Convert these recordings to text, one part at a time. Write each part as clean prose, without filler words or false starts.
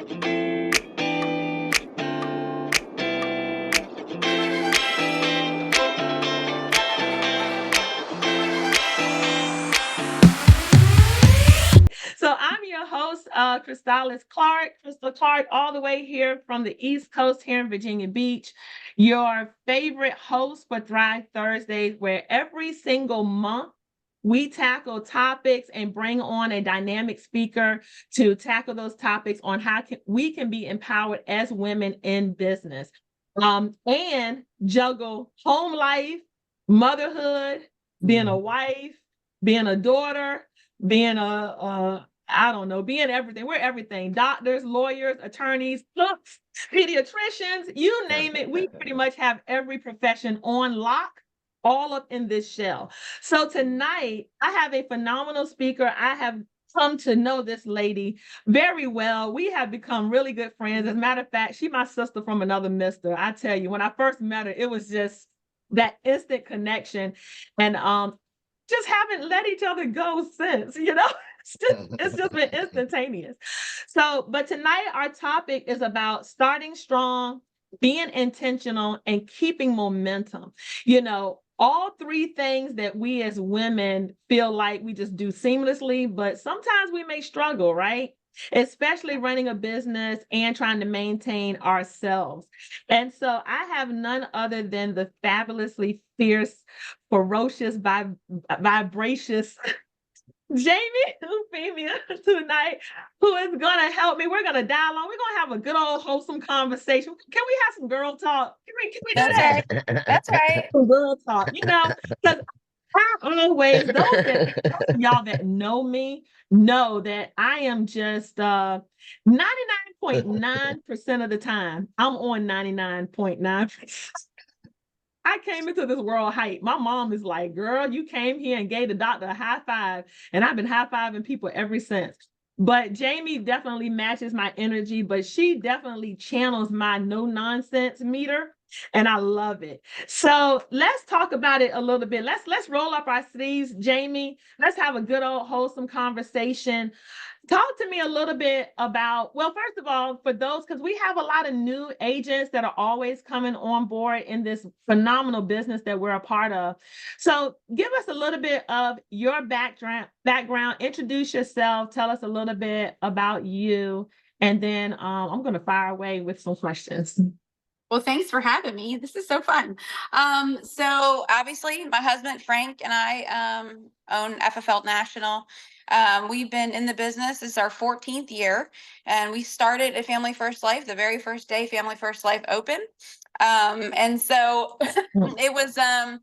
So I'm your host, Crystal Clark, all the way here from the East Coast here in Virginia Beach, your favorite host for Thrive Thursdays, where every single month we tackle topics and bring on a dynamic speaker to tackle those topics on how we can be empowered as women in business, and juggle home life, motherhood, being a wife, being a daughter, being I don't know, being everything. We're everything. Doctors, lawyers, attorneys, cooks, pediatricians, you name it. We pretty much have every profession on lock, all up in this shell. So tonight, I have a phenomenal speaker. I have come to know this lady very well. We have become really good friends. As a matter of fact, she's my sister from another mister. I tell you, when I first met her, it was just that instant connection. And just haven't let each other go since, it's just been instantaneous. So, but tonight our topic is about starting strong, being intentional, and keeping momentum. All three things that we as women feel like we just do seamlessly, but sometimes we may struggle, right? Especially running a business and trying to maintain ourselves. And so I have none other than the fabulously fierce, ferocious, vibracious Jaime Eufemia tonight, who is going to help me. We're going to dial on. We're going to have a good old wholesome conversation. Can we have some girl talk? Can we do That's that? right. That's right. Some girl talk, because I always, those of y'all that know me know that I am just 99.9% of the time, I'm on 99.9%. I came into this world hype. My mom is like, girl, you came here and gave the doctor a high five. And I've been high fiving people ever since. But Jaime definitely matches my energy, but she definitely channels my no nonsense meter. And I love it. So let's talk about it a little bit. Let's roll up our sleeves, Jaime. Let's have a good old wholesome conversation. Talk to me a little bit about, well, first of all, for those, because we have a lot of new agents that are always coming on board in this phenomenal business that we're a part of. So give us a little bit of your background, introduce yourself, tell us a little bit about you, and then I'm going to fire away with some questions. Well, thanks for having me. This is so fun. So obviously my husband, Frank, and I own FFL National. We've been in the business. This is our 14th year, and we started at Family First Life, the very first day Family First Life opened. And so it was, I'll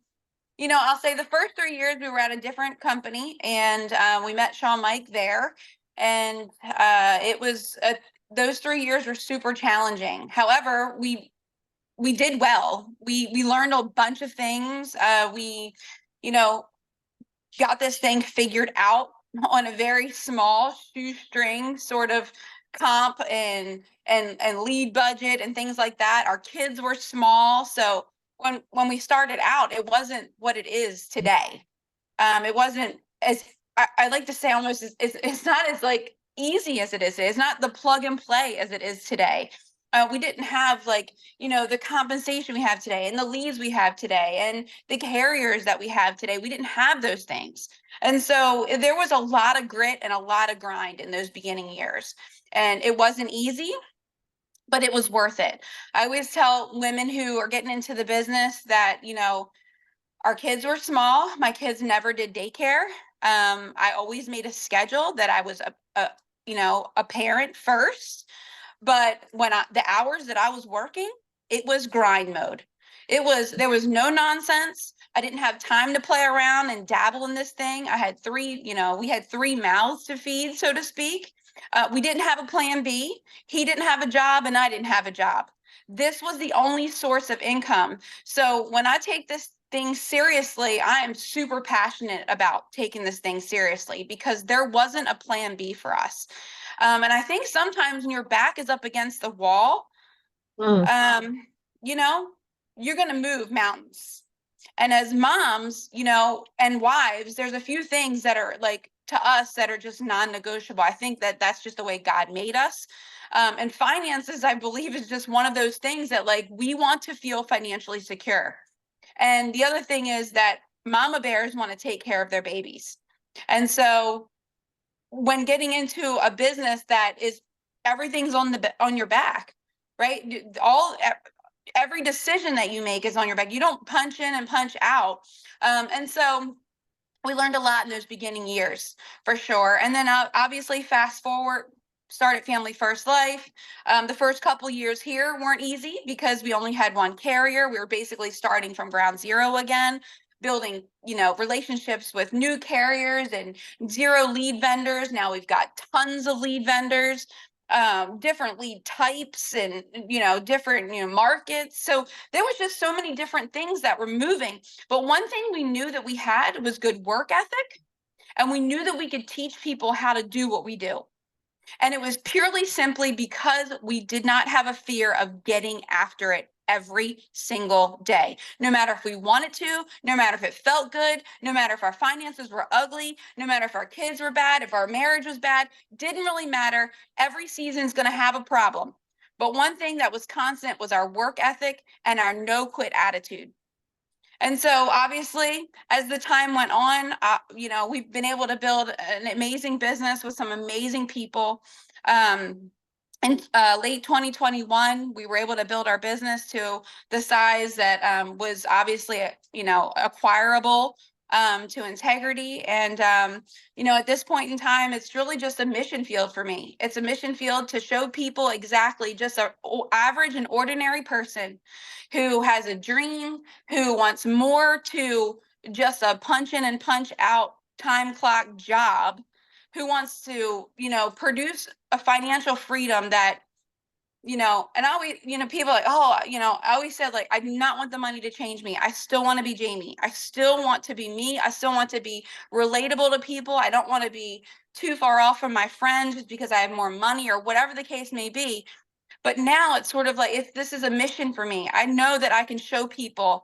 say the first 3 years we were at a different company, and we met Sean Mike there. And it was, those 3 years were super challenging. However, we did well. We learned a bunch of things. We got this thing figured out on a very small shoestring sort of comp and lead budget and things like that. Our kids were small. So when we started out, it wasn't what it is today. It wasn't as, I like to say, almost it's not as like easy as it is today. It's not the plug and play as it is today. We didn't have the compensation we have today and the leads we have today and the carriers that we have today. We didn't have those things. And so there was a lot of grit and a lot of grind in those beginning years. And it wasn't easy, but it was worth it. I always tell women who are getting into the business that, our kids were small. My kids never did daycare. I always made a schedule that I was a parent first. But when the hours that I was working, it was grind mode. There was no nonsense. I didn't have time to play around and dabble in this thing. I had we had 3 mouths to feed, so to speak. We didn't have a plan B. He didn't have a job and I didn't have a job. This was the only source of income. So when I take this thing seriously, I am super passionate about taking this thing seriously because there wasn't a plan B for us. And I think sometimes when your back is up against the wall, you're going to move mountains. And as moms, and wives, there's a few things that are like to us that are just non-negotiable. I think that that's just the way God made us. And finances, I believe, is just one of those things that like we want to feel financially secure. And the other thing is that mama bears want to take care of their babies. And so when getting into a business that is everything's on your back, right? Every decision that you make is on your back. You don't punch in and punch out. And so we learned a lot in those beginning years for sure. And then obviously fast forward, started Family First Life. The first couple years here weren't easy because we only had one carrier. We were basically starting from ground zero again, building, relationships with new carriers and zero lead vendors. Now we've got tons of lead vendors, different lead types and, different, markets. So there was just so many different things that were moving. But one thing we knew that we had was good work ethic. And we knew that we could teach people how to do what we do. And it was purely simply because we did not have a fear of getting after it every single day, no matter if we wanted to, no matter if it felt good, no matter if our finances were ugly, no matter if our kids were bad, if our marriage was bad, didn't really matter. Every season's going to have a problem. But one thing that was constant was our work ethic and our no quit attitude. And so obviously, as the time went on, we've been able to build an amazing business with some amazing people. In late 2021, we were able to build our business to the size that was obviously, acquirable to integrity. And, at this point in time, it's really just a mission field for me. It's a mission field to show people exactly just an average and ordinary person who has a dream, who wants more to just a punch in and punch out time clock job, who wants to, produce a financial freedom that, and I always, people are like, oh, I always said, like, I do not want the money to change me. I still want to be Jaime. I still want to be me. I still want to be relatable to people. I don't want to be too far off from my friends just because I have more money or whatever the case may be. But now it's sort of like, this is a mission for me. I know that I can show people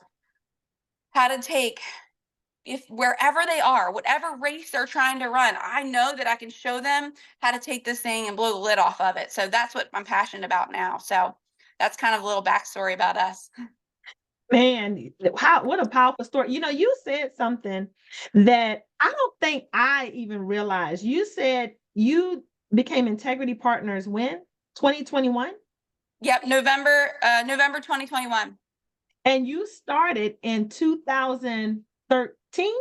how to take, if wherever they are, whatever race they're trying to run, I know that I can show them how to take this thing and blow the lid off of it. So that's what I'm passionate about now. So that's kind of a little backstory about us. Man, what a powerful story. You said something that I don't think I even realized. You said you became integrity partners when? 2021? Yep, November 2021. And you started in 2013?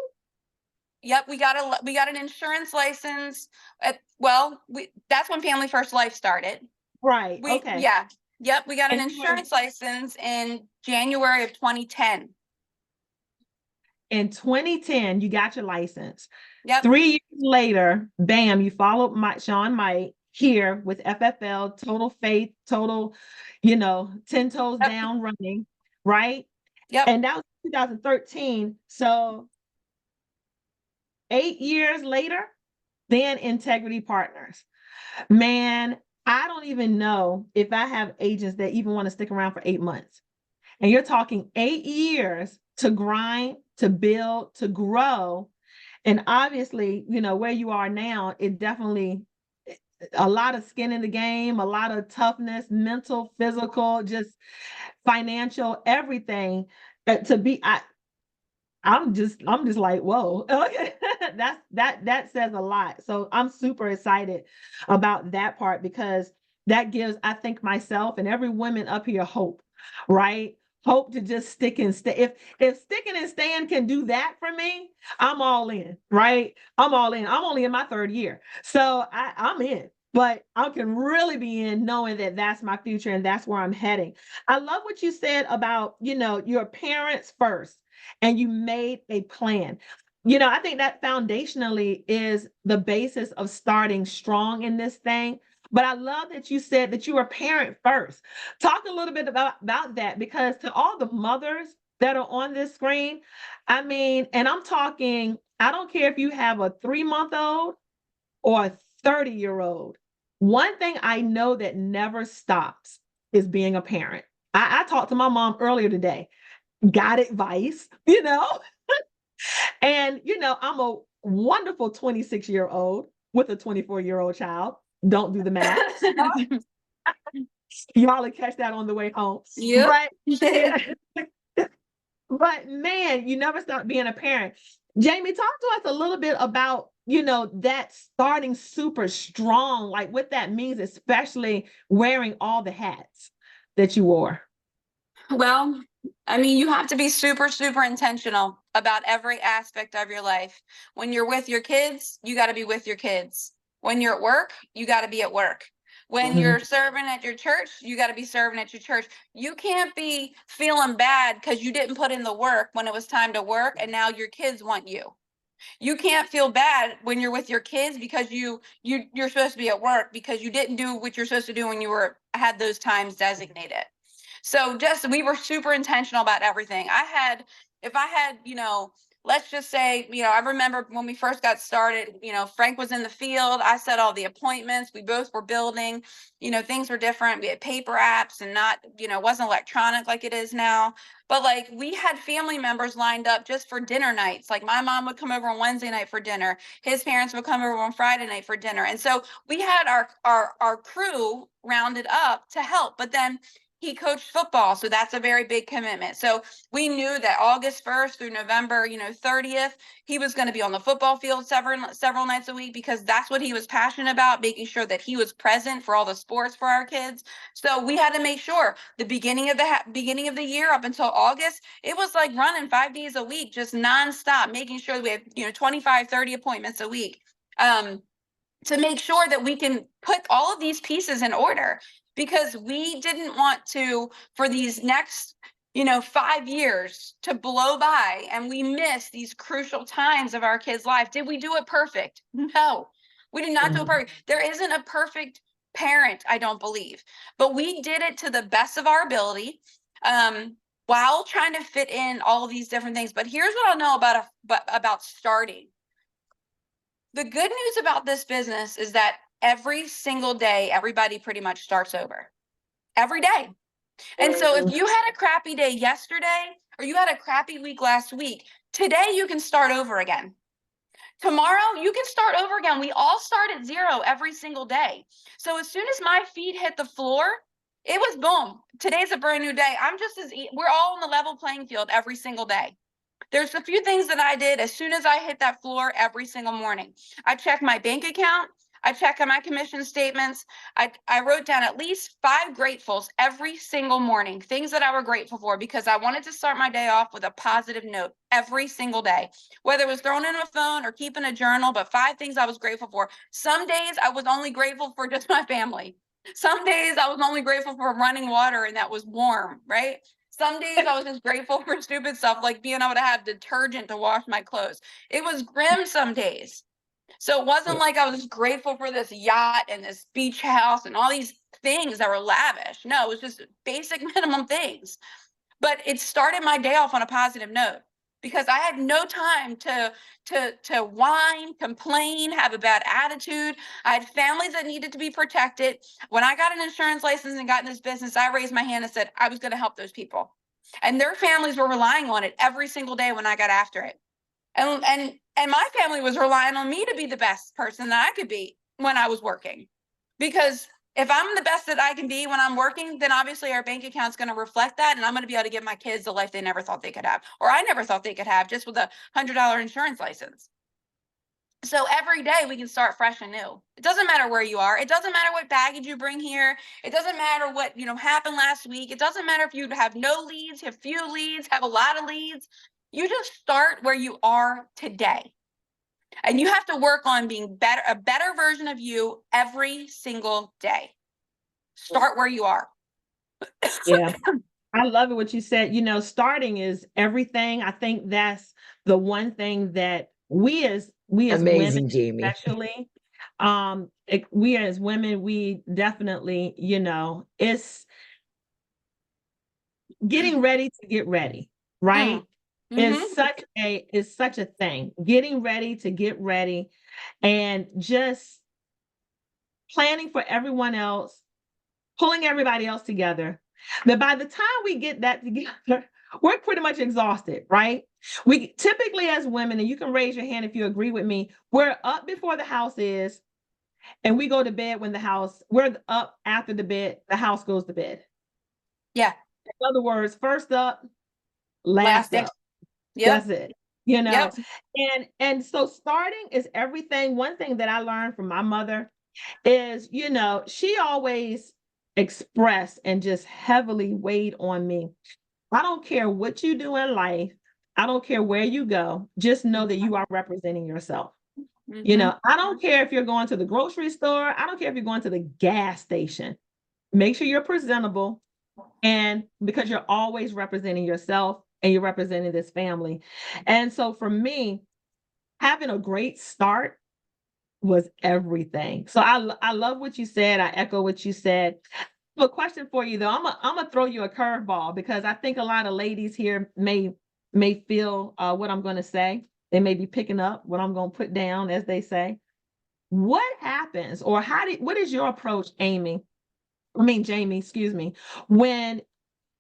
Yep, we got an insurance license. That's when Family First Life started. Right. Okay. Yeah. Yep, we got an And insurance license in January of 2010. in 2010, you got your license. Yep. 3 years later, bam, you followed Sean Mike here with FFL, total faith, total, 10 toes Yep. down running, right? Yep. And that was 2013. So 8 years later, then Integrity Partners. Man, I don't even know if I have agents that even want to stick around for 8 months. And you're talking 8 years to grind, to build, to grow. And obviously, where you are now, it definitely a lot of skin in the game, a lot of toughness, mental, physical, just financial, everything. I'm just like, whoa. Okay. That says a lot. So I'm super excited about that part because that gives, I think, myself and every woman up here hope, right? Hope to just stick and stay. If sticking and staying can do that for me, I'm all in, right? I'm all in. I'm only in my 3rd year. So I'm in. But I can really be in knowing that that's my future and that's where I'm heading. I love what you said about, your parents first and you made a plan. I think that foundationally is the basis of starting strong in this thing. But I love that you said that you were parent first. Talk a little bit about that, because to all the mothers that are on this screen, I mean, and I'm talking, I don't care if you have a 3-month-old or a 30-year-old. One thing I know that never stops is being a parent. I talked to my mom earlier today, got advice, and, I'm a wonderful 26-year-old with a 24-year-old child. Don't do the math. Y'all will catch that on the way home. Yep. But yeah, but man, you never stop being a parent. Jamie, talk to us a little bit about, that starting super strong, like what that means, especially wearing all the hats that you wore. Well, I mean, you have to be super, super intentional about every aspect of your life. When you're with your kids, you got to be with your kids. When you're at work, you got to be at work. When you're serving at your church, you got to be serving at your church. You can't be feeling bad because you didn't put in the work when it was time to work, and now your kids want you. You can't feel bad when you're with your kids because you're supposed to be at work because you didn't do what you're supposed to do when you had those times designated. So we were super intentional about everything. If I had, let's just say, I remember when we first got started, Frank was in the field. I set all the appointments. We both were building, things were different. We had paper apps and not, it wasn't electronic like it is now. But like we had family members lined up just for dinner nights. Like my mom would come over on Wednesday night for dinner. His parents would come over on Friday night for dinner. And so we had our crew rounded up to help. But then he coached football, so that's a very big commitment. So we knew that August 1st through November, 30th, he was going to be on the football field several nights a week because that's what he was passionate about, making sure that he was present for all the sports for our kids. So we had to make sure the beginning of the year up until August, it was like running 5 days a week, just nonstop, making sure that we have 25, 30 appointments a week. To make sure that we can put all of these pieces in order, because we didn't want to, for these next 5 years to blow by and we miss these crucial times of our kids' life. Did we do it perfect? No, we did not do it perfect. There isn't a perfect parent, I don't believe, but we did it to the best of our ability, while trying to fit in all of these different things. But here's what I'll know about starting. The good news about this business is that every single day, everybody pretty much starts over every day. And so if you had a crappy day yesterday, or you had a crappy week last week, today you can start over again. Tomorrow you can start over again. We all start at zero every single day. So as soon as my feet hit the floor, it was boom. Today's a brand new day. We're all on the level playing field every single day. There's a few things that I did as soon as I hit that floor every single morning. I checked my bank account. I checked on my commission statements. I wrote down at least 5 gratefuls every single morning, things that I were grateful for, because I wanted to start my day off with a positive note every single day, whether it was throwing in a phone or keeping a journal, but 5 things I was grateful for. Some days I was only grateful for just my family. Some days I was only grateful for running water and that was warm, right? Some days I was just grateful for stupid stuff like being able to have detergent to wash my clothes. It was grim some days. So it wasn't like I was just grateful for this yacht and this beach house and all these things that were lavish. No, it was just basic minimum things. But it started my day off on a positive note because I had no time to whine, complain, have a bad attitude. I had families that needed to be protected. When I got an insurance license and got in this business, I raised my hand and said I was going to help those people. And their families were relying on it every single day when I got after it. And my family was relying on me to be the best person that I could be when I was working. Because if I'm the best that I can be when I'm working, then obviously our bank account's going to reflect that. And I'm going to be able to give my kids the life they never thought they could have, or I never thought they could have, just with a $100 insurance license. So every day we can start fresh and new. It doesn't matter where you are. It doesn't matter what baggage you bring here. It doesn't matter what, happened last week. It doesn't matter if you have no leads, have few leads, have a lot of leads. You just start where you are today. And you have to work on being a better version of you every single day. Start where you are. Yeah. I love it what you said. Starting is everything. I think that's the one thing that we as Amazing, women, Jamie. especially, we as women, we definitely, it's getting ready to get ready, right? Mm-hmm. Is such a thing. Getting ready to get ready and just planning for everyone else, pulling everybody else together. That by the time we get that together, we're pretty much exhausted, right? We typically as women, and you can raise your hand if you agree with me, we're up before the house is, and we go to bed when we're up after the bed, the house goes to bed. Yeah. In other words, first up, Last last next. up. Yep. That's it. You know, Yep. and so starting is everything. One thing that I learned from my mother is, she always expressed and just heavily weighed on me. I don't care what you do in life. I don't care where you go. Just know that you are representing yourself. Mm-hmm. I don't care if you're going to the grocery store. I don't care if you're going to the gas station. Make sure you're presentable, and because you're always representing yourself and you're representing this family. And so for me, having a great start was everything. So I love what you said. I echo what you said. A question for you though. I'm gonna throw you a curveball because I think a lot of ladies here may feel what I'm going to say. They may be picking up what I'm going to put down, as they say. What happens, or what is your approach, Jamie, excuse me, when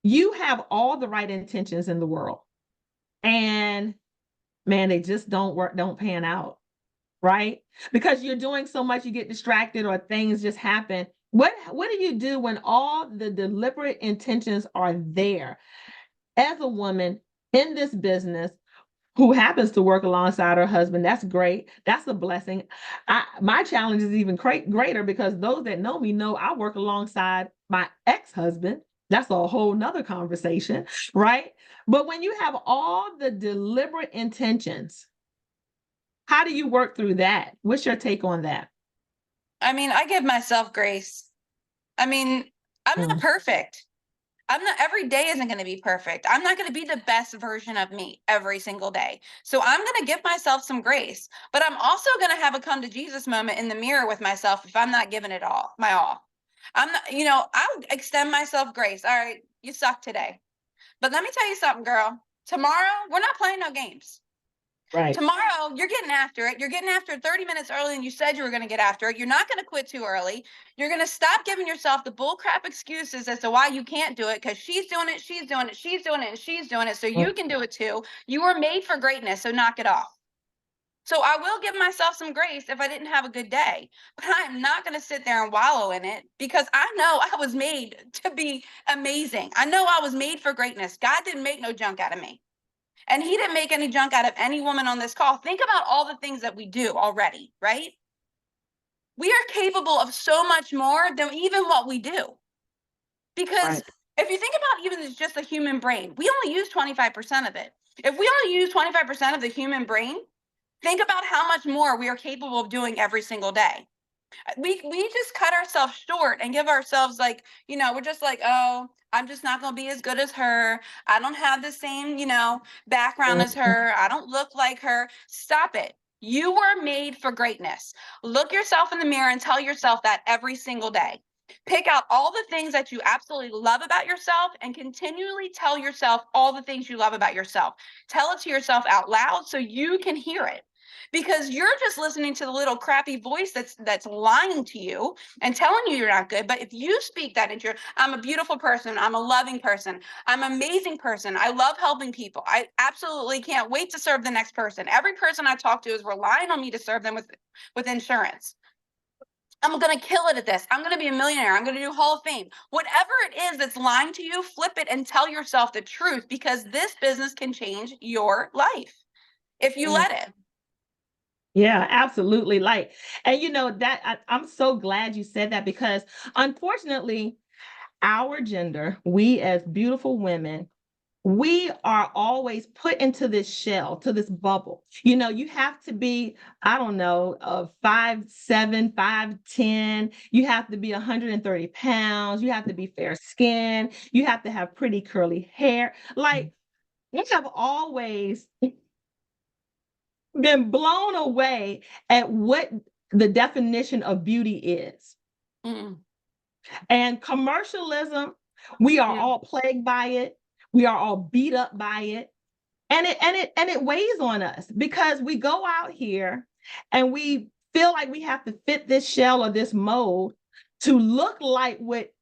you have all the right intentions in the world and man, they just don't pan out, right? Because you're doing so much, you get distracted or things just happen. What do you do when all the deliberate intentions are there as a woman in this business who happens to work alongside her husband? That's great. That's a blessing. My challenge is even greater because those that know me know I work alongside my ex-husband. That's a whole nother conversation, right? But when you have all the deliberate intentions, how do you work through that? What's your take on that? I mean, I give myself grace. I mean, I'm not Mm, perfect. Every day isn't going to be perfect. I'm not going to be the best version of me every single day. So I'm going to give myself some grace, but I'm also going to have a come to Jesus moment in the mirror with myself if I'm not giving it all, my all. I'm not, I'll extend myself grace. All right, you suck today. But let me tell you something, girl. Tomorrow, we're not playing no games. right. Tomorrow, you're getting after it. You're getting after it 30 minutes earlier than you said you were going to get after it. You're not going to quit too early. You're going to stop giving yourself the bullcrap excuses as to why you can't do it because she's doing it, she's doing it, she's doing it, and she's doing it. So you can do it too. You were made for greatness. So knock it off. So I will give myself some grace if I didn't have a good day, but I'm not going to sit there and wallow in it because I know I was made to be amazing. I know I was made for greatness. God didn't make no junk out of me. And he didn't make any junk out of any woman on this call. Think about all the things that we do already, right? We are capable of so much more than even what we do. Because Right. if you think about even just the human brain, we only use 25% of it. If we only use 25% of the human brain, think about how much more we are capable of doing every single day. We just cut ourselves short and give ourselves we're just like, oh, I'm just not going to be as good as her. I don't have the same background as Mhm. her. I don't look like her. Stop it. You were made for greatness. Look yourself in the mirror and tell yourself that every single day. Pick out all the things that you absolutely love about yourself and continually tell yourself all the things you love about yourself. Tell it to yourself out loud so you can hear it, because you're just listening to the little crappy voice that's lying to you and telling you you're not good. But if you speak that into I'm a beautiful person, I'm a loving person, I'm an amazing person, I love helping people, I absolutely can't wait to serve the next person. Every person I talk to is relying on me to serve them with insurance. I'm going to kill it at this. I'm going to be a millionaire. I'm going to do Hall of Fame. Whatever it is that's lying to you, flip it and tell yourself the truth, because this business can change your life if you Mm. let it. Yeah, absolutely. And that I'm so glad you said that because unfortunately, our gender, we as beautiful women, we are always put into this shell, to this bubble. You have to be, I don't know, 5'7", 5'10". You have to be 130 pounds. You have to be fair skinned. You have to have pretty curly hair. Like, we have always been blown away at what the definition of beauty is. Mm. And commercialism, we are Yeah. all plagued by it. We are all beat up by it. And it weighs on us because we go out here and we feel like we have to fit this shell or this mold to look like what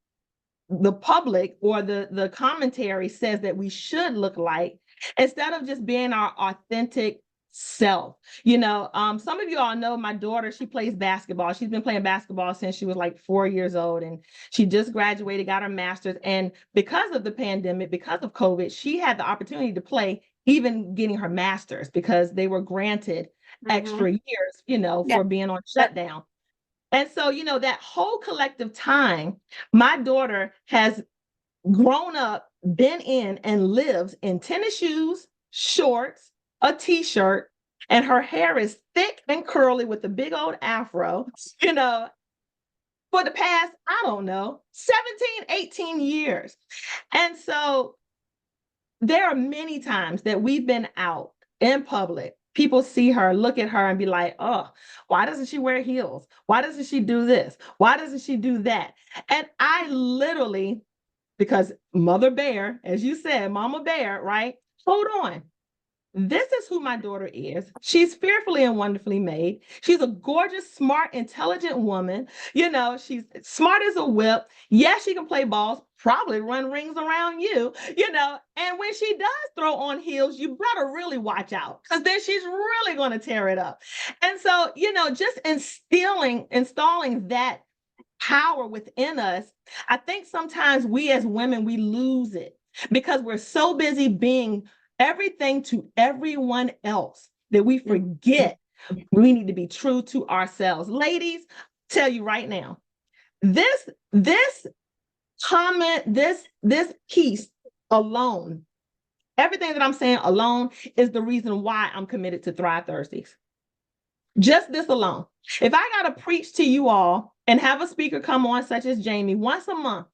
the public or the commentary says that we should look like, instead of just being our authentic self. Some of you all know my daughter, she plays basketball. She's been playing basketball since she was like 4 years old, and she just graduated, got her master's. And because of the pandemic, because of COVID, she had the opportunity to play, even getting her master's, because they were granted extra years, Yeah. for being on shutdown. And so, that whole collective time, my daughter has grown up, been in, and lives in tennis shoes, shorts, a t-shirt, and her hair is thick and curly with a big old afro, for the past, I don't know, 17, 18 years. And so there are many times that we've been out in public. People see her, look at her, and be like, oh, why doesn't she wear heels? Why doesn't she do this? Why doesn't she do that? And I literally, because Mother Bear, as you said, Mama Bear, right? Hold on. This is who my daughter is. She's fearfully and wonderfully made. She's a gorgeous, smart, intelligent woman. She's smart as a whip. Yes, she can play balls, probably run rings around you, and when she does throw on heels, you better really watch out, because then she's really going to tear it up. And so, just installing that power within us, I think sometimes we as women, we lose it because we're so busy being everything to everyone else that we forget we need to be true to ourselves. Ladies, tell you right now, this comment, this piece alone, everything that I'm saying alone is the reason why I'm committed to Thrive Thursdays. Just this alone. If I got to preach to you all and have a speaker come on, such as Jaime, once a month,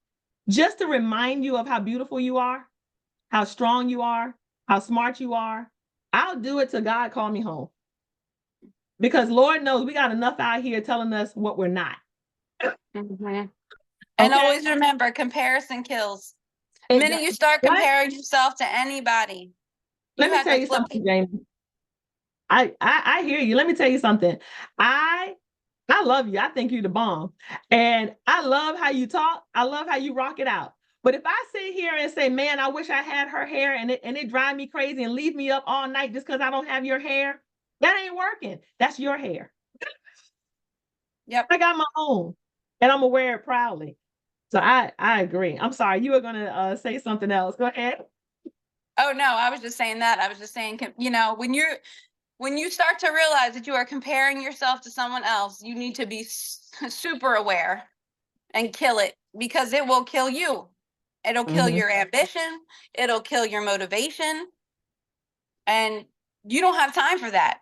just to remind you of how beautiful you are, how strong you are, how smart you are, I'll do it till God call me home. Because Lord knows we got enough out here telling us what we're not. And always remember, comparison kills. The minute you start comparing yourself to anybody, let me tell you something, Jaime. I hear you. Let me tell you something. I love you. I think you're the bomb. And I love how you talk. I love how you rock it out. But if I sit here and say, man, I wish I had her hair, and it drive me crazy and leave me up all night just because I don't have your hair, that ain't working. That's your hair. Yep. I got my own, and I'm gonna wear it proudly. So I agree. I'm sorry. You were gonna say something else. Go ahead. Oh no, I was just saying that. I was just saying, when you start to realize that you are comparing yourself to someone else, you need to be super aware and kill it, because it will kill you. It'll kill your ambition. It'll kill your motivation. And you don't have time for that.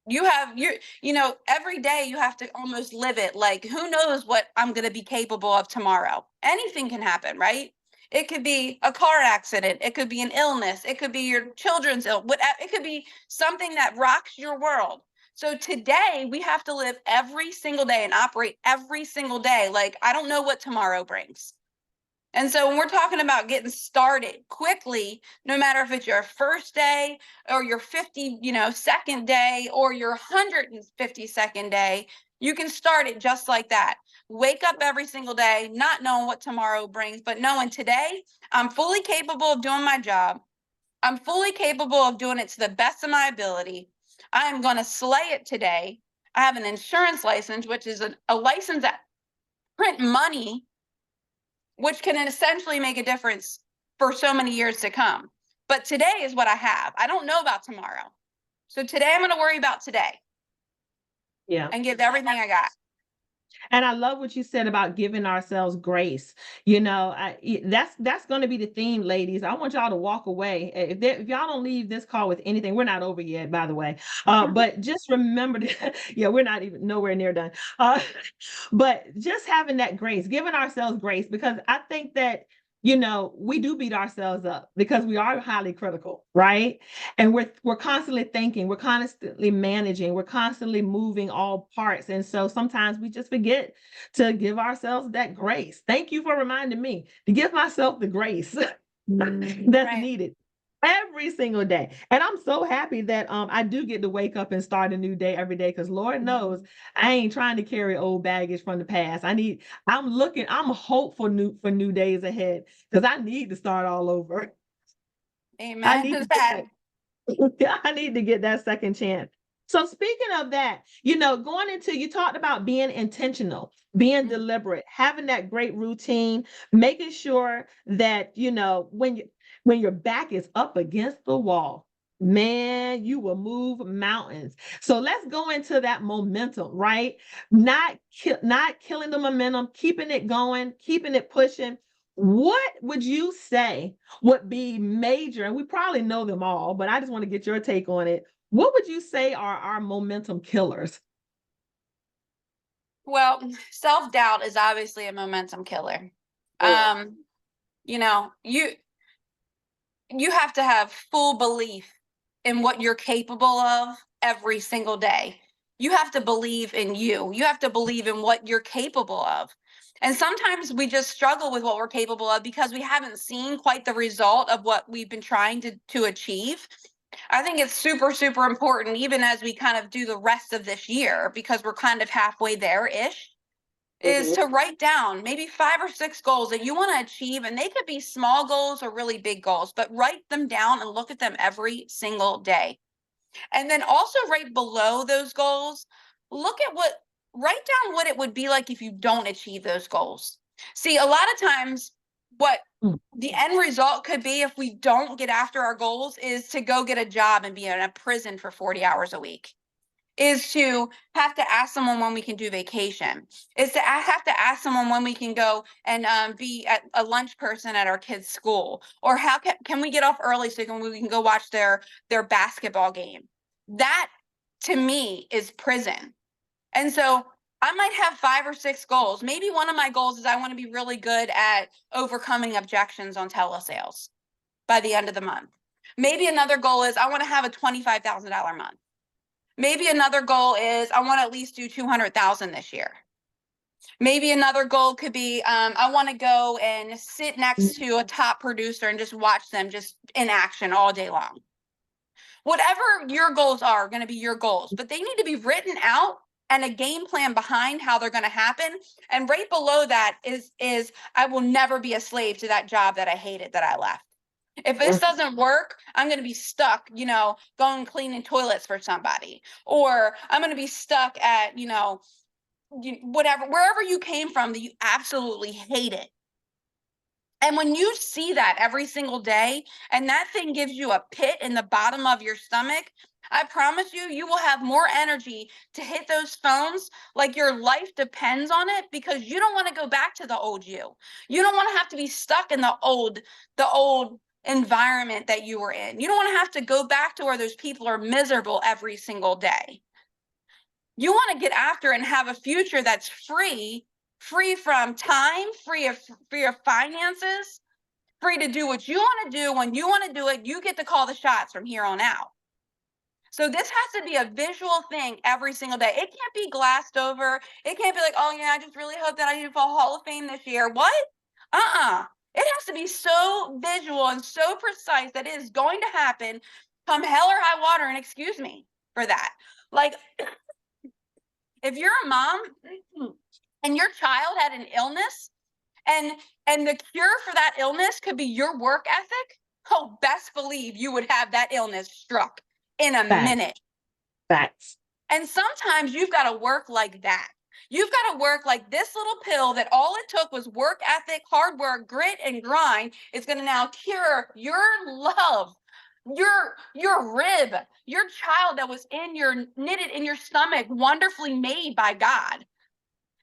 Every day you have to almost live it. Like, who knows what I'm going to be capable of tomorrow? Anything can happen, right? It could be a car accident. It could be an illness. It could be your children's it could be something that rocks your world. So today we have to live every single day and operate every single day. Like, I don't know what tomorrow brings. And so when we're talking about getting started quickly, no matter if it's your first day or your 52nd day or your 152nd day, you can start it just like that. Wake up every single day, not knowing what tomorrow brings, but knowing today I'm fully capable of doing my job. I'm fully capable of doing it to the best of my ability. I am going to slay it today. I have an insurance license, which is a license that print money, which can essentially make a difference for so many years to come. But today is what I have. I don't know about tomorrow. So today I'm going to worry about today. Yeah. And give everything I got. And I love what you said about giving ourselves grace. That's going to be the theme, ladies. I want y'all to walk away. If y'all don't leave this call with anything, we're not over yet, by the way. But just remember that, yeah, we're not even nowhere near done. But just having that grace, giving ourselves grace, because I think that we do beat ourselves up because we are highly critical, right? And we're constantly thinking, we're constantly managing, we're constantly moving all parts. And so sometimes we just forget to give ourselves that grace. Thank you for reminding me to give myself the grace that's needed every single day. And I'm so happy that I do get to wake up and start a new day every day, because Lord knows I ain't trying to carry old baggage from the past. I'm hopeful for new days ahead, because I need to start all over. Amen. I need to I need to get that second chance. So speaking of that, going into, you talked about being intentional, being deliberate, having that great routine, making sure that, when your back is up against the wall, man, you will move mountains. So let's go into that momentum, right? Not killing the momentum, keeping it going, keeping it pushing. What would you say would be major, and we probably know them all, but I just want to get your take on it. What would you say are our momentum killers? Well, self-doubt is obviously a momentum killer. You know, you have to have full belief in what you're capable of every single day. You have to believe in you. You have to believe in what you're capable of. And sometimes we just struggle with what we're capable of because we haven't seen quite the result of what we've been trying to achieve. I think it's super, super important, even as we kind of do the rest of this year, because we're kind of halfway there-ish, is to write down maybe 5 or 6 goals that you want to achieve. And they could be small goals or really big goals, but write them down and look at them every single day. And then also right below those goals, write down what it would be like if you don't achieve those goals. See, a lot of times what the end result could be if we don't get after our goals is to go get a job and be in a prison for 40 hours a week, is to have to ask someone when we can do vacation, is to have to ask someone when we can go and be at a lunch person at our kids' school, or how can we get off early so we can go watch their basketball game. That to me is prison. And so I might have 5 or 6 goals. Maybe one of my goals is I want to be really good at overcoming objections on telesales by the end of the month. Maybe another goal is I want to have a $25,000 month. Maybe another goal is I want to at least do 200,000 this year. Maybe another goal could be I want to go and sit next to a top producer and just watch them just in action all day long. Whatever your goals are going to be your goals, but they need to be written out and a game plan behind how they're going to happen. And right below that is I will never be a slave to that job that I hated, that I left. If this doesn't work, I'm going to be stuck, going cleaning toilets for somebody, or I'm going to be stuck at, whatever, wherever you came from that you absolutely hate it. And when you see that every single day, and that thing gives you a pit in the bottom of your stomach, I promise you, you will have more energy to hit those phones like your life depends on it, because you don't want to go back to the old you. You don't want to have to be stuck in the old environment that you were in. You don't want to have to go back to where those people are miserable every single day. You want to get after and have a future that's free from time, free of finances, free to do what you want to do when you want to do it. You get to call the shots from here on out. So this has to be a visual thing every single day. It can't be glassed over. It can't be like, oh yeah, I just really hope that I do fall Hall of Fame this year. What? It has to be so visual and so precise that it is going to happen come hell or high water. And excuse me for that. Like, if you're a mom and your child had an illness and the cure for that illness could be your work ethic, oh, best believe you would have that illness struck in a minute. Facts. And sometimes you've got to work like that. You've got to work like this little pill that all it took was work ethic, hard work, grit, and grind is going to now cure your love, your rib, your child that was knitted in your stomach, wonderfully made by God.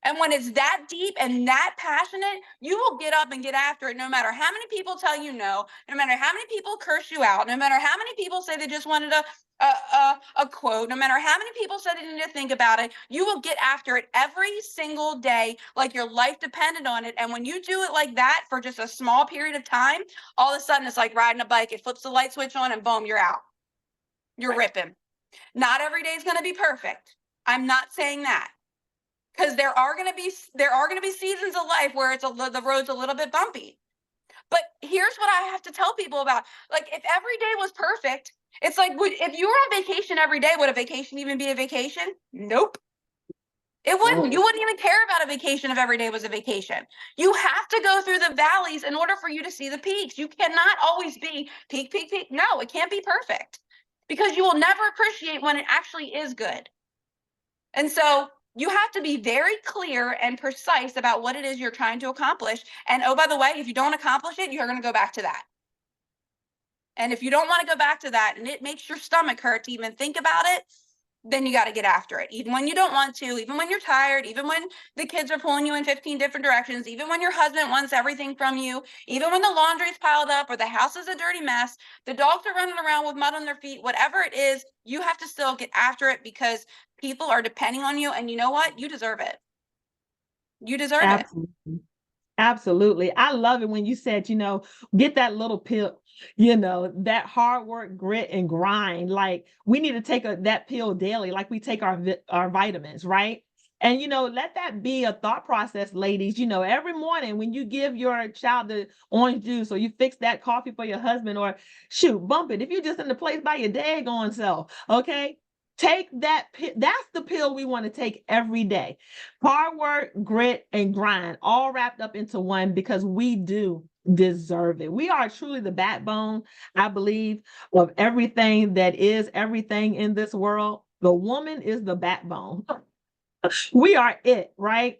And when it's that deep and that passionate, you will get up and get after it, no matter how many people tell you no matter how many people curse you out, no matter how many people say they just wanted a quote, no matter how many people said they didn't need to think about it. You will get after it every single day like your life depended on it. And when you do it like that for just a small period of time, all of a sudden it's like riding a bike. It flips the light switch on and boom, you're out. You're ripping. Not every day is going to be perfect. I'm not saying that. Because there are going to be seasons of life where the road's a little bit bumpy. But here's what I have to tell people about. Like, if every day was perfect, it's like, if you were on vacation every day, would a vacation even be a vacation? Nope. It wouldn't. You wouldn't even care about a vacation if every day was a vacation. You have to go through the valleys in order for you to see the peaks. You cannot always be peak, peak, peak. No, it can't be perfect. because you will never appreciate when it actually is good. And so you have to be very clear and precise about what it is you're trying to accomplish. And oh, by the way, if you don't accomplish it, you're going to go back to that. And if you don't want to go back to that and it makes your stomach hurt to even think about it, then you got to get after it. Even when you don't want to, even when you're tired, even when the kids are pulling you in 15 different directions, even when your husband wants everything from you, even when the laundry's piled up or the house is a dirty mess, the dogs are running around with mud on their feet, whatever it is, you have to still get after it because people are depending on you. And you know what? You deserve it. You deserve it. Absolutely. Absolutely. I love it when you said, get that little pill, that hard work, grit, and grind. Like we need to take that pill daily, like we take our vitamins, right? And, let that be a thought process, ladies. Every morning when you give your child the orange juice or you fix that coffee for your husband or shoot, bump it. If you're just in the place by your daggone self, okay? Take that. That's the pill we want to take every day. Hard work, grit, and grind, all wrapped up into one because we do deserve it. We are truly the backbone, I believe, of everything that is everything in this world. The woman is the backbone. We are it, right?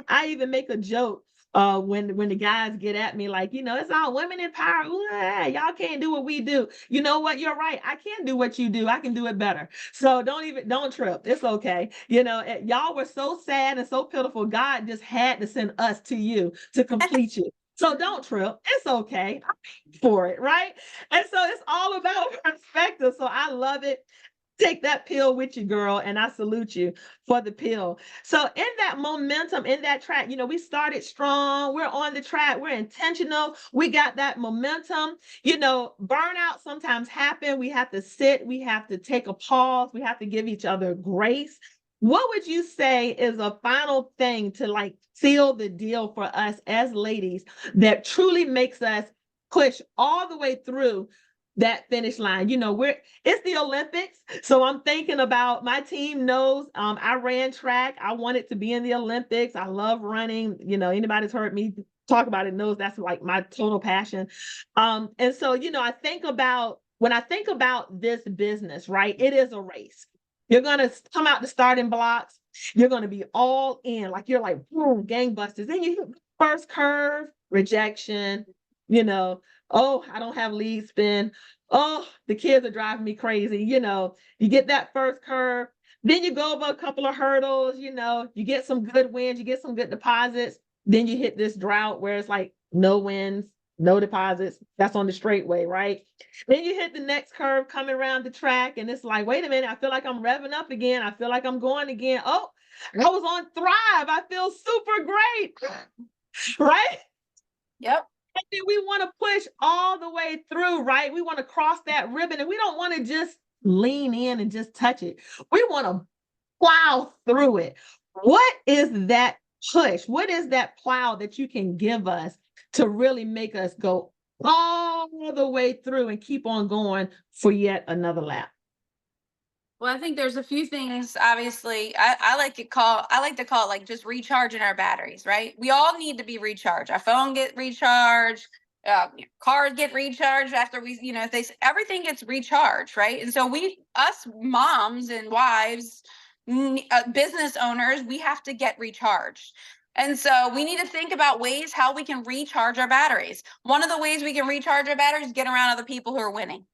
I even make a joke when the guys get at me like, it's all women in power. Ooh, y'all can't do what we do. You know what? You're right. I can do what you do. I can do it better. So don't trip. It's okay. Y'all were so sad and so pitiful. God just had to send us to you to complete you. So don't trip. It's okay. I'm for it, right? And so it's all about perspective. So I love it. Take that pill with you, girl, and I salute you for the pill. So in that momentum, in that track, we started strong. We're on the track. We're intentional. We got that momentum. Burnout sometimes happen. We have to sit. We have to take a pause. We have to give each other grace. What would you say is a final thing to seal the deal for us as ladies that truly makes us push all the way through that finish line? It's the Olympics. So I'm thinking about my team knows I ran track. I wanted to be in the Olympics. I love running. Anybody's heard me talk about it knows that's like my total passion. And so, when I think about this business, right, it is a race. You're going to come out the starting blocks. You're going to be all in, like you're like, boom, gangbusters. Then you hit the first curve, rejection, oh, I don't have lead spin. Oh, the kids are driving me crazy. You get that first curve, then you go over a couple of hurdles, you get some good wins, you get some good deposits. Then you hit this drought where it's like no wins, no deposits. That's on the straightway, right? Then you hit the next curve coming around the track, and it's like, wait a minute, I feel like I'm revving up again. I feel like I'm going again. Oh, I was on Thrive. I feel super great, right? Yep. And then we want to push all the way through, right? We want to cross that ribbon and we don't want to just lean in and just touch it. We want to plow through it. What is that push? What is that plow that you can give us to really make us go all the way through and keep on going for yet another lap? Well, I think there's a few things, obviously, I like to call it like just recharging our batteries, right? We all need to be recharged. Our phone get recharged, cars get recharged after everything gets recharged, right? And so us moms and wives, business owners, we have to get recharged. And so we need to think about ways how we can recharge our batteries. One of the ways we can recharge our batteries is get around other people who are winning.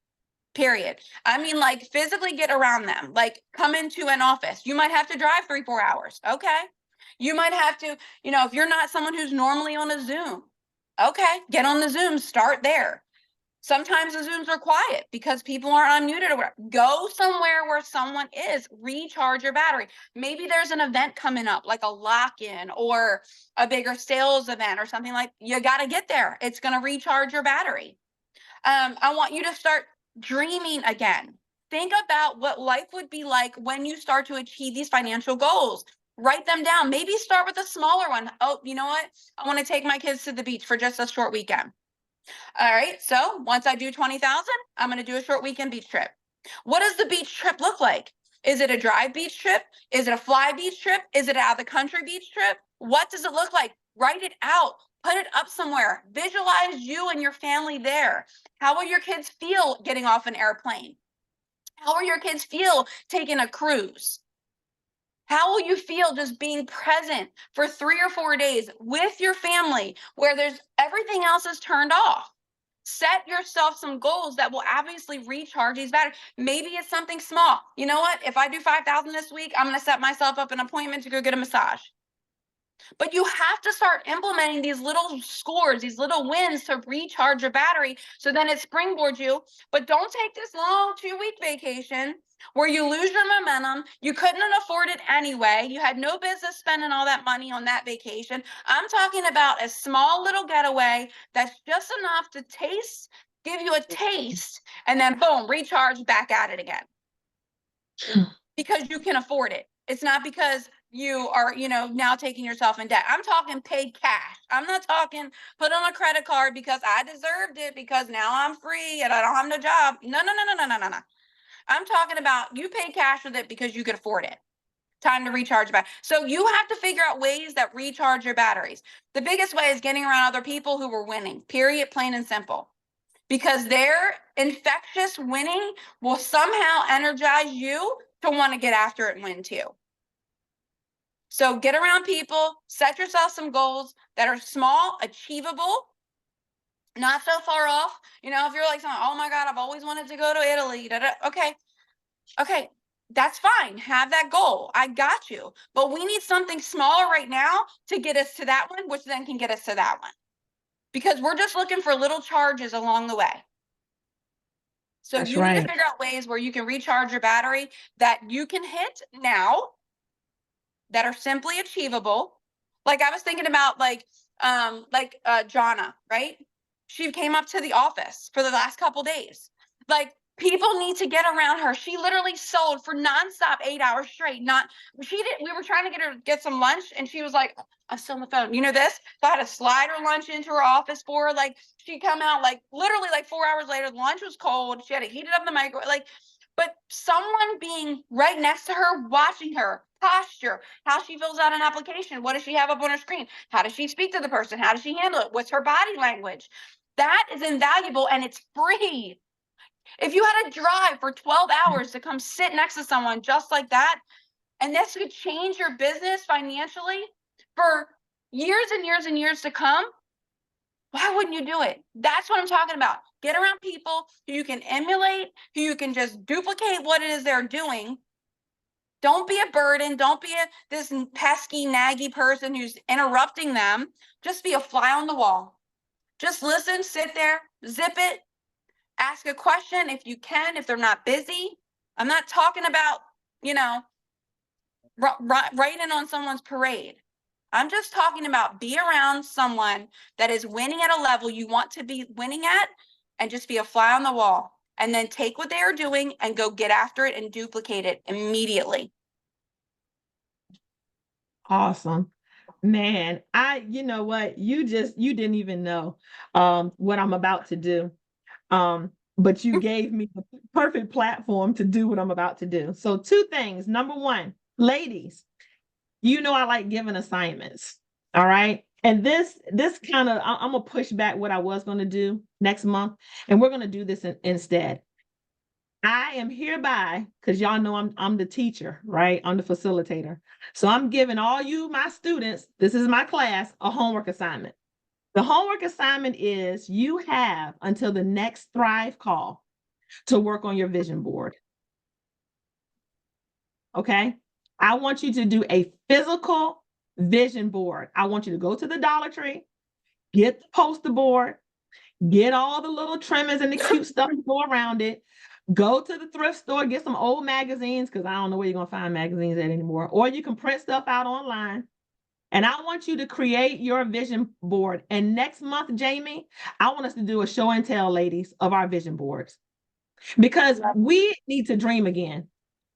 Period. I mean, like physically get around them, like come into an office. You might have to drive 3-4 hours. Okay. You might have to, if you're not someone who's normally on a Zoom, okay, get on the Zoom, start there. Sometimes the Zooms are quiet because people aren't unmuted or whatever. Go somewhere where someone is, recharge your battery. Maybe there's an event coming up, like a lock-in or a bigger sales event or something like you got to get there. It's going to recharge your battery. I want you to start dreaming again. Think about what life would be like when you start to achieve these financial goals. Write them down. Maybe start with a smaller one. Oh, you know what? I want to take my kids to the beach for just a short weekend. All right. So once I do 20,000, I'm going to do a short weekend beach trip. What does the beach trip look like? Is it a drive beach trip? Is it a fly beach trip? Is it out of the country beach trip? What does it look like? Write it out. Put it up somewhere. Visualize you and your family there. How will your kids feel getting off an airplane? How will your kids feel taking a cruise? How will you feel just being present for 3 or 4 days with your family where there's everything else is turned off? Set yourself some goals that will obviously recharge these batteries. Maybe it's something small. You know what? If I do 5,000 this week, I'm going to set myself up an appointment to go get a massage. But you have to start implementing these little scores, these little wins to recharge your battery so then it springboards you. But don't take this long 2-week vacation where you lose your momentum. You couldn't afford it anyway. You had no business spending all that money on that vacation. I'm talking about a small little getaway that's just enough to give you a taste, and then boom, recharge back at it again. Because you can afford it. It's not because you are, now taking yourself in debt. I'm talking paid cash. I'm not talking put on a credit card because I deserved it because now I'm free and I don't have no job. No, no, no, no, no, no, no, no. I'm talking about you paid cash with it because you could afford it. Time to recharge back. So you have to figure out ways that recharge your batteries. The biggest way is getting around other people who were winning, period, plain and simple. Because their infectious winning will somehow energize you to want to get after it and win too. So get around people, set yourself some goals that are small, achievable, not so far off. If you're like, oh my God, I've always wanted to go to Italy. Okay, that's fine. Have that goal. I got you. But we need something smaller right now to get us to that one, which then can get us to that one. Because we're just looking for little charges along the way. So That's you need right. to figure out ways where you can recharge your battery that you can hit now that are simply achievable. Like I was thinking about Jonna, right? She came up to the office for the last couple days. Like people need to get around her. She literally sold for nonstop 8 hours straight. We were trying to get some lunch and she was like, I'm still on the phone. You know this? So I had to slide her lunch into her office for her. Like she come out literally 4 hours later, the lunch was cold. She had to heat it up in the microwave. But someone being right next to her, watching her posture, how she fills out an application, what does she have up on her screen? How does she speak to the person? How does she handle it? What's her body language? That is invaluable and it's free. If you had to drive for 12 hours to come sit next to someone just like that, and this could change your business financially for years and years and years to come, why wouldn't you do it? That's what I'm talking about. Get around people who you can emulate, who you can just duplicate what it is they're doing. Don't be a burden. Don't be this pesky, naggy person who's interrupting them. Just be a fly on the wall. Just listen, sit there, zip it, ask a question if you can, if they're not busy. I'm not talking about, writing on someone's parade. I'm just talking about be around someone that is winning at a level you want to be winning at and just be a fly on the wall. And then take what they are doing and go get after it and duplicate it immediately. Awesome. Man, you know what? You didn't even know what I'm about to do. But you gave me the perfect platform to do what I'm about to do. So 2 things. Number 1, ladies, I like giving assignments. All right. And this kind of, I'm going to push back what I was going to do next month. And we're going to do this instead. I am hereby, because y'all know I'm the teacher, right? I'm the facilitator. So I'm giving all you, my students, this is my class, a homework assignment. The homework assignment is you have until the next Thrive call to work on your vision board. Okay? I want you to do a physical vision board. I want you to go to the Dollar Tree, get the poster board, get all the little trimmings and the cute stuff to go around it. Go to the thrift store, get some old magazines, because I don't know where you're going to find magazines at anymore. Or you can print stuff out online. And I want you to create your vision board. And next month, Jaime, I want us to do a show and tell, ladies, of our vision boards. Because we need to dream again.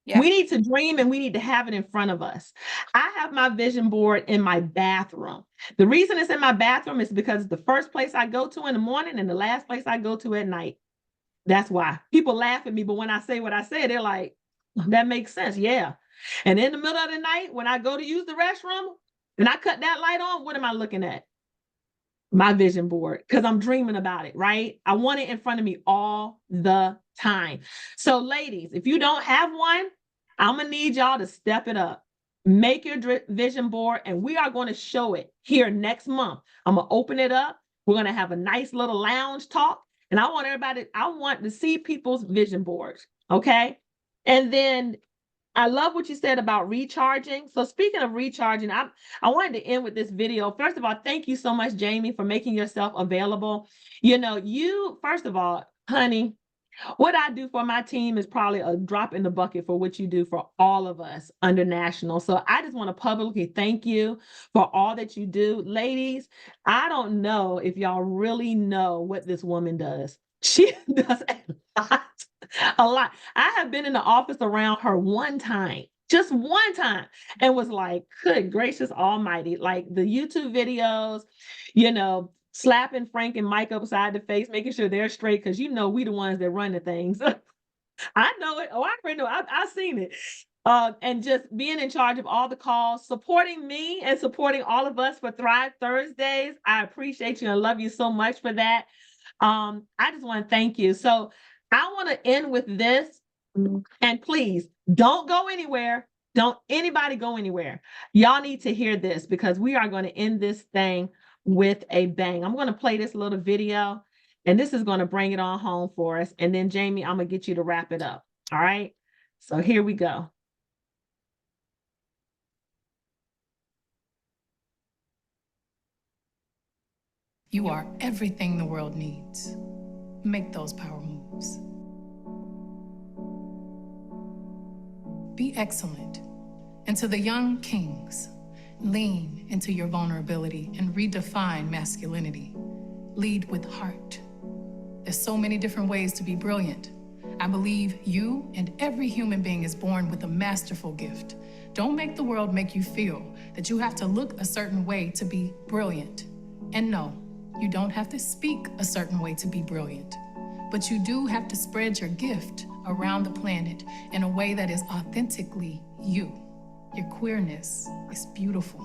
Yeah. We need to dream and we need to have it in front of us. I have my vision board in my bathroom. The reason it's in my bathroom is because it's the first place I go to in the morning and the last place I go to at night. That's why people laugh at me. But when I say what I say, they're like, that makes sense. Yeah. And in the middle of the night, when I go to use the restroom and I cut that light on, what am I looking at? my vision board because I'm dreaming about it, right? I want it in front of me all the time. So, ladies, if you don't have one, I'm going to need y'all to step it up. Make your vision board, and we are going to show it here next month. I'm going to open it up. We're going to have a nice little lounge talk, and I want to see people's vision boards, okay? And then I love what you said about recharging. So speaking of recharging, I wanted to end with this video. First of all, thank you so much, Jaime, for making yourself available. First of all, honey, what I do for my team is probably a drop in the bucket for what you do for all of us under National. So I just want to publicly thank you for all that you do. Ladies, I don't know if y'all really know what this woman does. She does a lot. A lot. I have been in the office around her one time, just one time, and was like, good gracious almighty, like the YouTube videos, slapping Frank and Mike upside the face, making sure they're straight, because we the ones that run the things. I know it. Oh, I already know. I've seen it. And just being in charge of all the calls, supporting me and supporting all of us for Thrive Thursdays. I appreciate you and love you so much for that. I just want to thank you. So I want to end with this, and please don't go anywhere. Don't anybody go anywhere. Y'all need to hear this because we are going to end this thing with a bang. I'm going to play this little video, and this is going to bring it on home for us. And then, Jaime, I'm going to get you to wrap it up. All right. So here we go. You are everything the world needs. Make those power moves. Be excellent. And to the young kings, lean into your vulnerability and redefine masculinity. Lead with heart. There's so many different ways to be brilliant. I believe you and every human being is born with a masterful gift. Don't make the world make you feel that you have to look a certain way to be brilliant. And no, you don't have to speak a certain way to be brilliant. But you do have to spread your gift around the planet in a way that is authentically you. Your queerness is beautiful.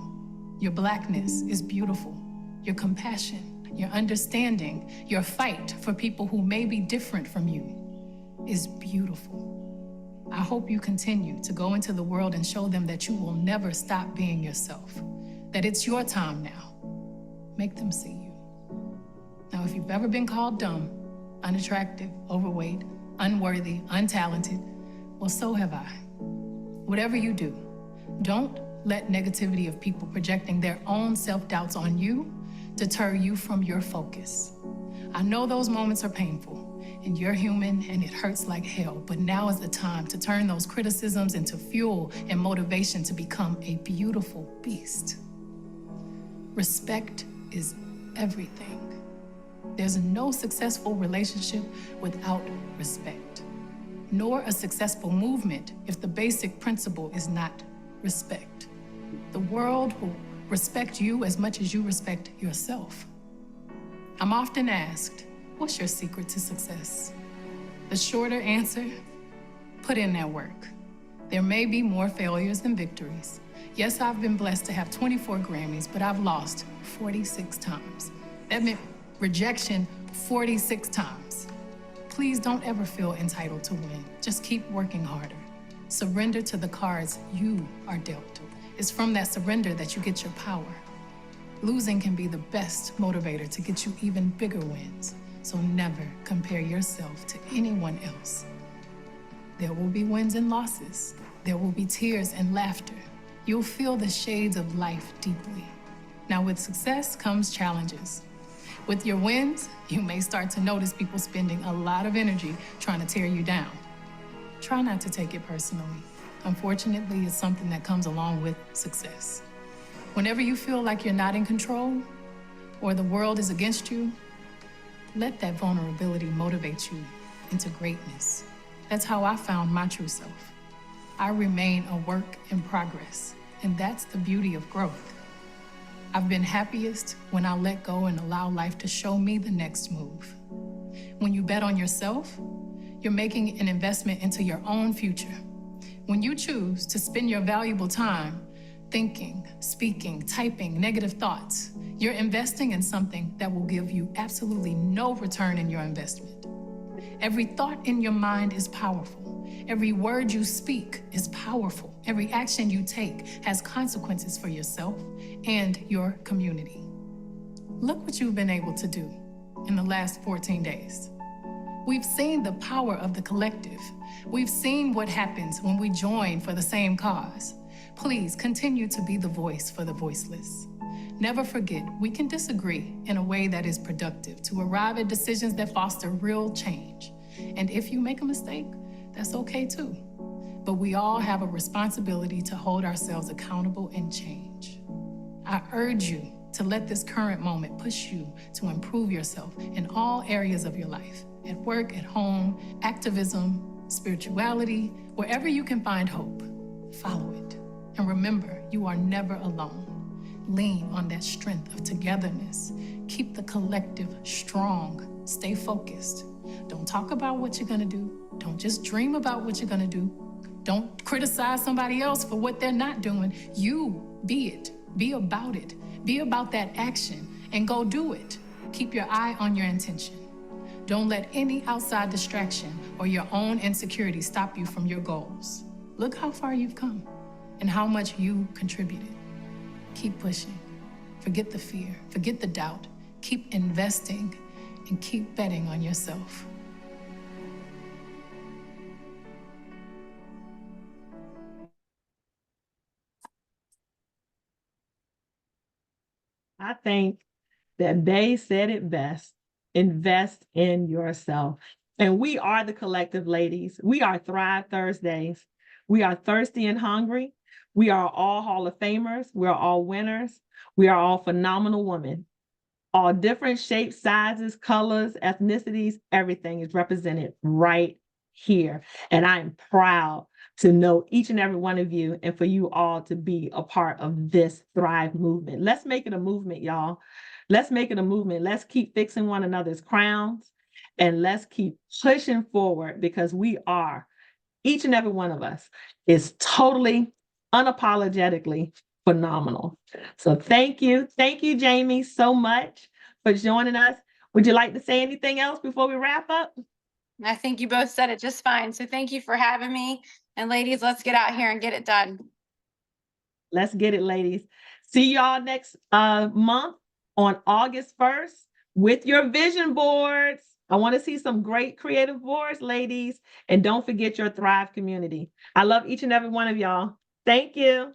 Your Blackness is beautiful. Your compassion, your understanding, your fight for people who may be different from you is beautiful. I hope you continue to go into the world and show them that you will never stop being yourself, that it's your time now. Make them see you. Now, if you've ever been called dumb, unattractive, overweight, unworthy, untalented, well, so have I. Whatever you do, don't let negativity of people projecting their own self-doubts on you deter you from your focus. I know those moments are painful, and you're human, and it hurts like hell, but now is the time to turn those criticisms into fuel and motivation to become a beautiful beast. Respect is everything. There's no successful relationship without respect, nor a successful movement if the basic principle is not respect. The world will respect you as much as you respect yourself. I'm often asked, what's your secret to success? The shorter answer, put in that work. There may be more failures than victories. Yes, I've been blessed to have 24 Grammys, but I've lost 46 times. That meant rejection 46 times. Please don't ever feel entitled to win. Just keep working harder. Surrender to the cards you are dealt. It's from that surrender that you get your power. Losing can be the best motivator to get you even bigger wins. So never compare yourself to anyone else. There will be wins and losses. There will be tears and laughter. You'll feel the shades of life deeply. Now, with success comes challenges. With your wins, you may start to notice people spending a lot of energy trying to tear you down. Try not to take it personally. Unfortunately, it's something that comes along with success. Whenever you feel like you're not in control or the world is against you, let that vulnerability motivate you into greatness. That's how I found my true self. I remain a work in progress, and that's the beauty of growth. I've been happiest when I let go and allow life to show me the next move. When you bet on yourself, you're making an investment into your own future. When you choose to spend your valuable time thinking, speaking, typing negative thoughts, you're investing in something that will give you absolutely no return in your investment. Every thought in your mind is powerful. Every word you speak is powerful. Every action you take has consequences for yourself and your community. Look what you've been able to do in the last 14 days. We've seen the power of the collective. We've seen what happens when we join for the same cause. Please continue to be the voice for the voiceless. Never forget, we can disagree in a way that is productive to arrive at decisions that foster real change. And if you make a mistake, that's okay too. But we all have a responsibility to hold ourselves accountable and change. I urge you to let this current moment push you to improve yourself in all areas of your life, at work, at home, activism, spirituality, wherever you can find hope. Follow it. And remember, you are never alone. Lean on that strength of togetherness. Keep the collective strong. Stay focused. Don't talk about what you're gonna do. Don't just dream about what you're gonna do. Don't criticize somebody else for what they're not doing. You be it. Be about it. Be about that action and go do it. Keep your eye on your intention. Don't let any outside distraction or your own insecurity stop you from your goals. Look how far you've come and how much you contributed. Keep pushing. Forget the fear. Forget the doubt. Keep investing and keep betting on yourself. I think that they said it best. Invest in yourself. And we are the collective, ladies. We are Thrive Thursdays. We are thirsty and hungry. We are all Hall of Famers. We're all winners. We are all phenomenal women. All different shapes, sizes, colors, ethnicities, everything is represented right here. And I am proud to know each and every one of you and for you all to be a part of this Thrive movement. Let's make it a movement, y'all. Let's make it a movement. Let's keep fixing one another's crowns and let's keep pushing forward because we are, each and every one of us is totally, unapologetically phenomenal. So thank you. Thank you, Jaime, so much for joining us. Would you like to say anything else before we wrap up? I think you both said it just fine. So thank you for having me. And ladies, let's get out here and get it done. Let's get it, ladies. See y'all next month on August 1st with your vision boards. I want to see some great creative boards, ladies. And don't forget your Thrive community. I love each and every one of y'all. Thank you.